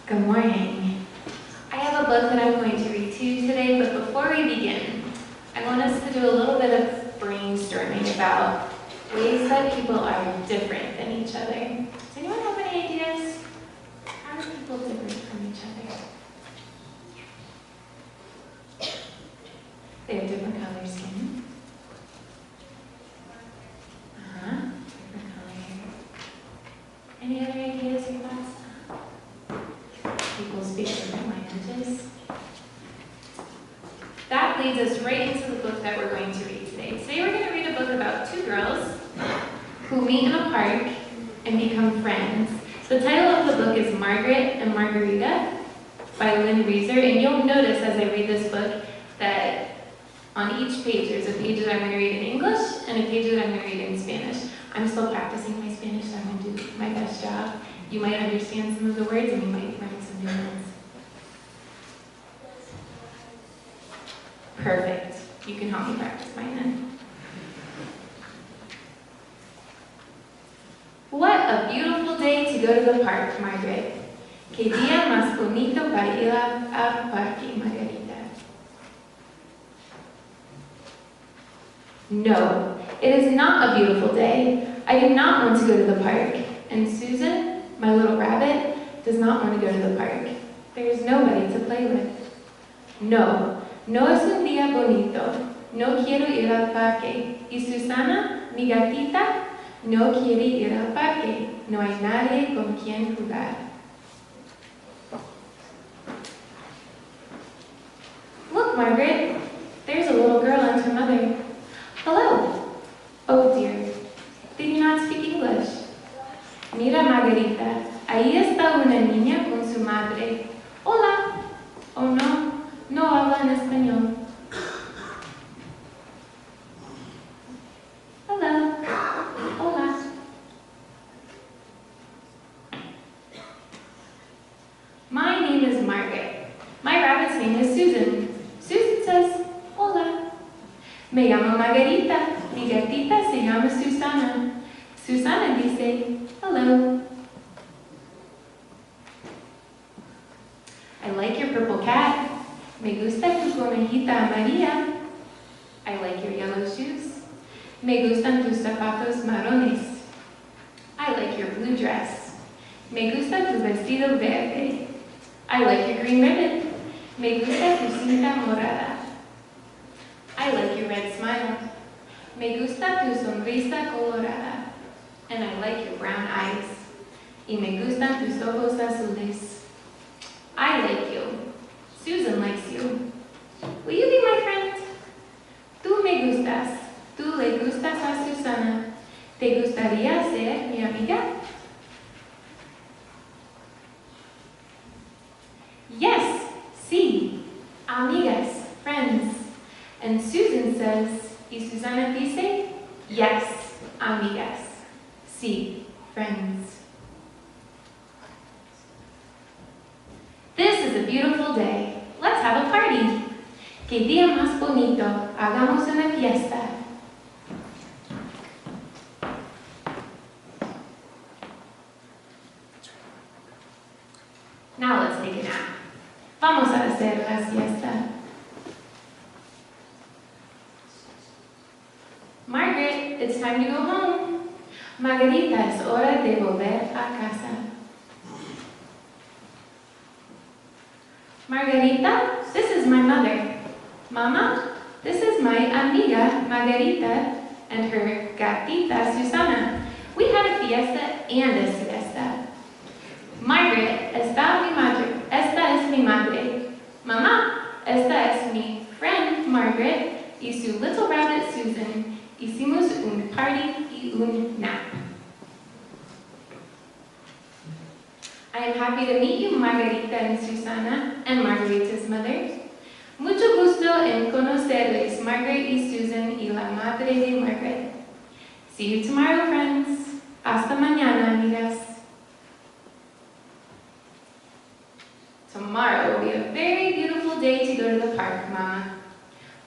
Good morning. I have a book that I'm going to read to you today, but before we begin, I want us to do a little bit of brainstorming about ways that people are different than each other. Does anyone have any ideas? How are people different from each other? They have different color skin. Different color hair. Any other ideas or thoughts? People speak different languages. That leads us right into the book that we're going to read today. Today we're going to read a book about two girls who meet in a park and become friends. The title of the book is Margaret and Margarita by Lynn, Reiser. And you'll notice as I read this book that on each page there's a page that I'm going to read in English and a page that I'm going to read in Spanish. I'm still practicing my Spanish, so I'm going to do my best job. You might understand some of the words and you might learn some new ones. Perfect. You can help me practice mine then. What a beautiful day to go to the park, Margaret. Que día más bonito para ir al parque, Margarita. No, it is not a beautiful day. I do not want to go to the park. And Susan, my little rabbit, does not want to go to the park. There is nobody to play with. No, no es un día bonito. No quiero ir al parque. Y Susana, mi gatita, no quiere ir al parque. No hay nadie con quien jugar. Look, Margaret, there's a little girl and her mother. Hello. Oh dear, they do not speak English. Mira, Margarita, ahí está una niña con su madre. Hola. Oh no, no habla en español. Hello. Hola. My name is Margaret. My rabbit's name is Susan. Susan says, hola. Me llamo Margarita. Mi gatita se llama Susana. Susana dice, hello. I like your purple cat. Me gusta tu conejita amarilla. I like your yellow shoes. Me gustan tus zapatos marrones. I like your blue dress. Me gusta tu vestido verde. I like your green ribbon. Me gusta tu cinta morada. I like your red smile. Me gusta tu sonrisa colorada. And I like your brown eyes. Y me gustan tus ojos azules. I like you. Susan likes you. Will you be my friend? Tú me gustas. Tú le gustas a Susana. ¿Te gustaría ser mi amiga? Yes, sí. Amigas, friends. And Susan says, y Susana dice, yes, amigas. Sí, friends. This is a beautiful day. Let's have a party. Que día más bonito. Hagamos una fiesta. Now let's take a nap. Vamos a hacer la siesta. Margaret, it's time to go home. Margarita, es hora de volver a casa. Margarita, this is my mother. Mama, this is my amiga Margarita and her gatita Susana. We had a fiesta and a siesta. Margaret, esta es mi madre. Mamá, esta es mi friend Margaret y su little rabbit Susan. Hicimos un party y un nap. I am happy to meet you, Margarita and Susana, and Margarita's mother. Mucho gusto en conocerles, Margaret y Susan y la madre de Margaret. See you tomorrow, friends. Hasta mañana, amigas. Tomorrow will be a very beautiful day to go to the park, Mama.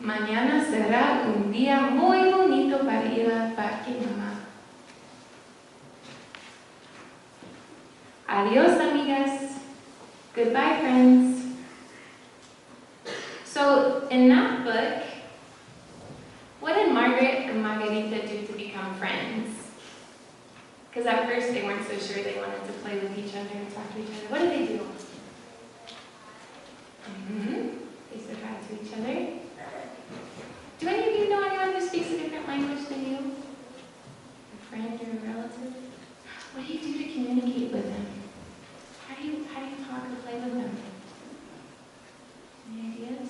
Mañana será un día muy bonito para ir al parque, Mamá. Adiós, amigas. Goodbye, friends. So, in that book, what did Margaret and Margarita do to become friends? Because at first they weren't so sure they wanted to play with each other and talk to each other. What did they do? They said hi to each other. Do any of you know anyone who speaks a different language than you? A friend or a relative? What do you do to communicate with them? How do you talk or play with them? Any ideas?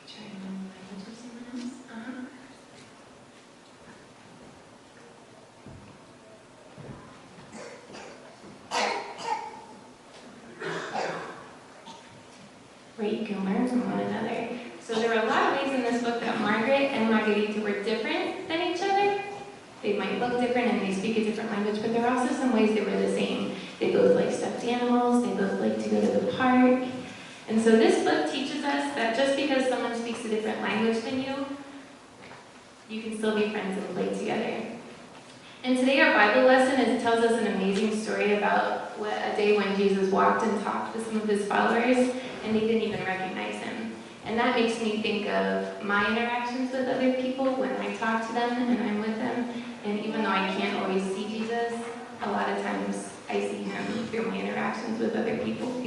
Try another language with someone else? Right, you can learn from one another. So there are a lot of ways in this book that Margaret and Margarita were different than each other. They might look different and they speak a different language, but there are also some ways they were the same. They both like stuffed animals, they both like to go to the park. And so this book teaches us that just because someone speaks a different language than you, you can still be friends and play together. And today our Bible lesson tells us an amazing story about a day when Jesus walked and talked with some of his followers, and they didn't even recognize him. And that makes me think of my interactions with other people when I talk to them and I'm with them. And even though I can't always see Jesus, a lot of times I see him through my interactions with other people.